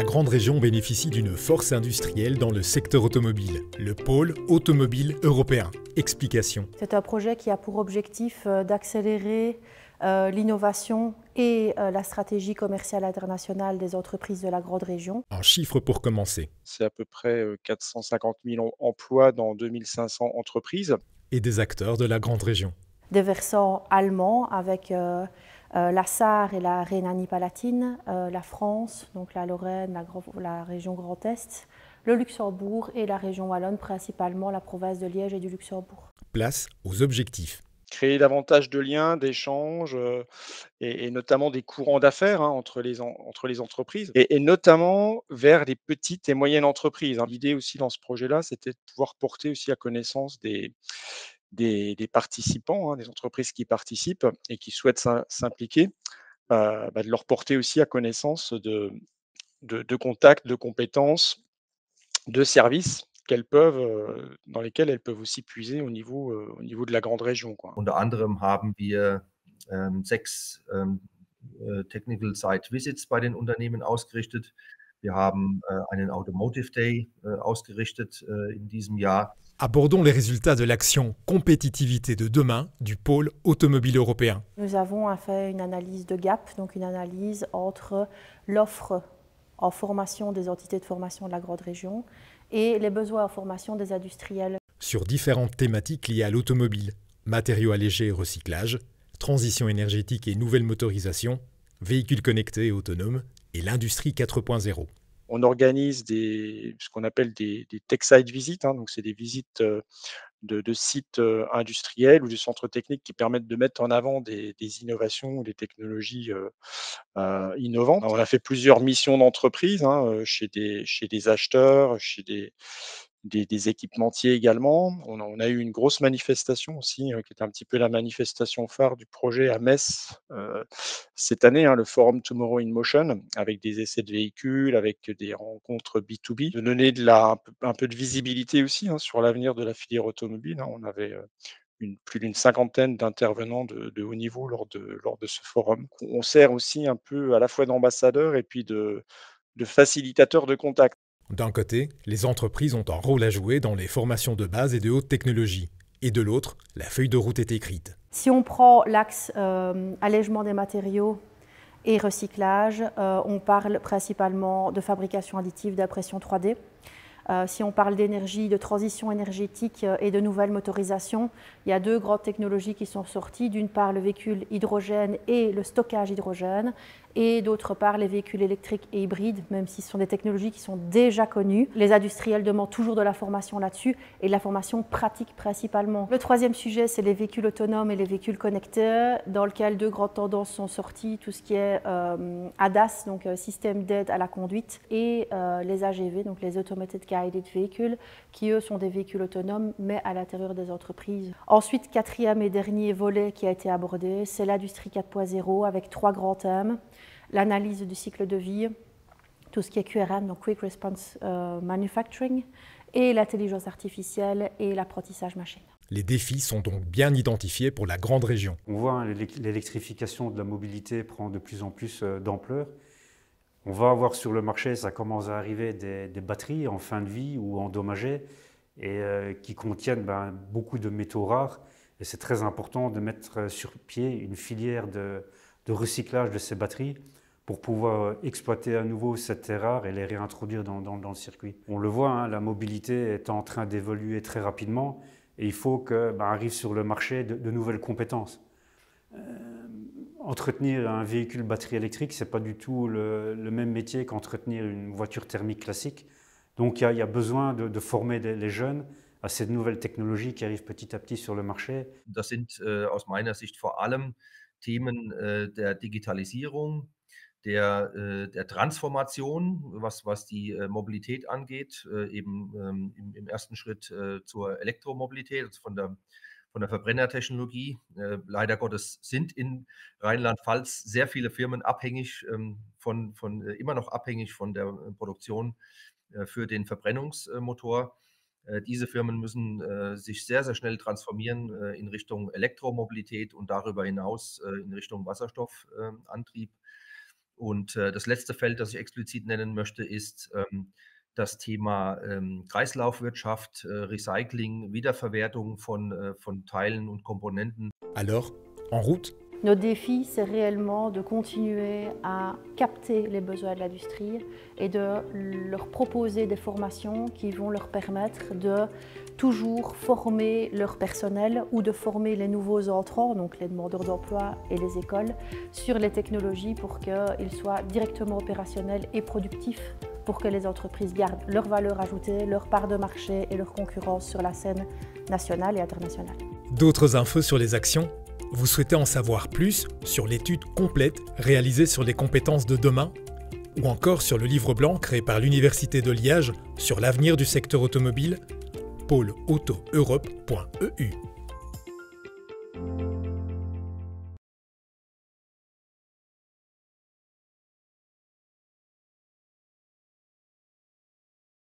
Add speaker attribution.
Speaker 1: grande région bénéficie d'une force industrielle dans le secteur automobile, le pôle automobile européen. Explication.
Speaker 2: C'est un projet qui a pour objectif d'accélérer l'innovation et la stratégie commerciale internationale des entreprises de la grande région.
Speaker 1: En chiffres pour commencer.
Speaker 3: C'est à peu près 450 000 emplois dans 2500 entreprises.
Speaker 1: Et des acteurs de la grande région.
Speaker 2: Des versants allemands avec la Sarre et la Rhénanie-Palatine, la France, donc la Lorraine, la région Grand Est, le Luxembourg et la région wallonne, principalement la province de Liège et du Luxembourg.
Speaker 1: Place aux objectifs.
Speaker 3: Créer davantage de liens, d'échanges et notamment des courants d'affaires entre les entreprises et notamment vers les petites et moyennes entreprises. L'idée aussi dans ce projet-là, c'était de pouvoir porter aussi à connaissance des participants, des entreprises qui participent et qui souhaitent s'impliquer, de leur porter aussi à connaissance de contacts, de compétences, de services dans lesquels elles peuvent aussi puiser au niveau de la grande région, quoi.
Speaker 4: Unter anderem haben wir 6 Technical Site Visits bei den Unternehmen ausgerichtet. Wir haben einen Automotive Day ausgerichtet in diesem Jahr.
Speaker 1: Abordons les résultats de l'action Compétitivité de demain du pôle automobile européen.
Speaker 2: Nous avons fait une analyse de gap, donc une analyse entre l'offre en formation des entités de formation de la grande région et les besoins en formation des industriels.
Speaker 1: Sur différentes thématiques liées à l'automobile, matériaux allégés et recyclage, transition énergétique et nouvelle motorisation, véhicules connectés et autonomes et l'industrie 4.0.
Speaker 3: On organise ce qu'on appelle des tech site visits, donc c'est des visites de sites industriels ou de centres techniques qui permettent de mettre en avant des innovations ou des technologies innovantes. On a fait plusieurs missions d'entreprise chez des acheteurs, chez des équipementiers également. On a eu une grosse manifestation aussi, qui était un petit peu la manifestation phare du projet à Metz cette année, le Forum Tomorrow in Motion, avec des essais de véhicules, avec des rencontres B2B, de donner un peu de visibilité aussi sur l'avenir de la filière automobile. On avait plus d'une cinquantaine d'intervenants de haut niveau lors de ce forum. On sert aussi un peu à la fois d'ambassadeur et puis de facilitateur de contact.
Speaker 1: D'un côté, les entreprises ont un rôle à jouer dans les formations de base et de haute technologie. Et de l'autre, la feuille de route est écrite.
Speaker 2: Si on prend l'axe allègement des matériaux et recyclage, on parle principalement de fabrication additive, d'impression 3D. Si on parle d'énergie, de transition énergétique et de nouvelles motorisations, il y a deux grandes technologies qui sont sorties. D'une part, le véhicule hydrogène et le stockage hydrogène, et d'autre part, les véhicules électriques et hybrides, même si ce sont des technologies qui sont déjà connues. Les industriels demandent toujours de la formation là-dessus et de la formation pratique principalement. Le troisième sujet, c'est les véhicules autonomes et les véhicules connectés, dans lequel deux grandes tendances sont sorties, tout ce qui est ADAS, donc système d'aide à la conduite, et les AGV, donc les Automated Guided Vehicles, qui eux sont des véhicules autonomes, mais à l'intérieur des entreprises. Ensuite, quatrième et dernier volet qui a été abordé, c'est l'industrie 4.0 avec trois grands thèmes. L'analyse du cycle de vie, tout ce qui est QRM, donc Quick Response Manufacturing, et l'intelligence artificielle et l'apprentissage machine.
Speaker 1: Les défis sont donc bien identifiés pour la grande région.
Speaker 5: On voit l'électrification de la mobilité prend de plus en plus d'ampleur. On va avoir sur le marché, ça commence à arriver, des batteries en fin de vie ou endommagées et qui contiennent beaucoup de métaux rares. Et c'est très important de mettre sur pied une filière de recyclage de ces batteries pour pouvoir exploiter à nouveau ces terres rares et les réintroduire dans le circuit. On le voit, la mobilité est en train d'évoluer très rapidement et il faut qu'arrivent sur le marché de nouvelles compétences. Entretenir un véhicule batterie électrique, ce n'est pas du tout le même métier qu'entretenir une voiture thermique classique. Donc il y a besoin de former les jeunes à ces nouvelles technologies qui arrivent petit à petit sur le marché.
Speaker 4: Das sind aus meiner Sicht vor allem Themen der Digitalisierung, der Transformation, was die Mobilität angeht, eben im ersten Schritt zur Elektromobilität, also von der Verbrennertechnologie. Leider Gottes sind in Rheinland-Pfalz sehr viele Firmen abhängig immer noch abhängig von der Produktion für den Verbrennungsmotor. Diese Firmen müssen sich sehr, sehr schnell transformieren in Richtung Elektromobilität und darüber hinaus in Richtung Wasserstoffantrieb. Und das letzte Feld, das ich explizit nennen möchte, ist das Thema Kreislaufwirtschaft, Recycling, Wiederverwertung von Teilen und Komponenten.
Speaker 1: Alors, en route?
Speaker 2: Notre défi, c'est réellement de continuer à capter les besoins de l'industrie et de leur proposer des formations qui vont leur permettre de toujours former leur personnel ou de former les nouveaux entrants, donc les demandeurs d'emploi et les écoles, sur les technologies pour qu'ils soient directement opérationnels et productifs, pour que les entreprises gardent leur valeur ajoutée, leur part de marché et leur concurrence sur la scène nationale et internationale.
Speaker 1: D'autres infos sur les actions? Vous souhaitez en savoir plus sur l'étude complète réalisée sur les compétences de demain? Ou encore sur le livre blanc créé par l'Université de Liège sur l'avenir du secteur automobile? pôleautoeurope.eu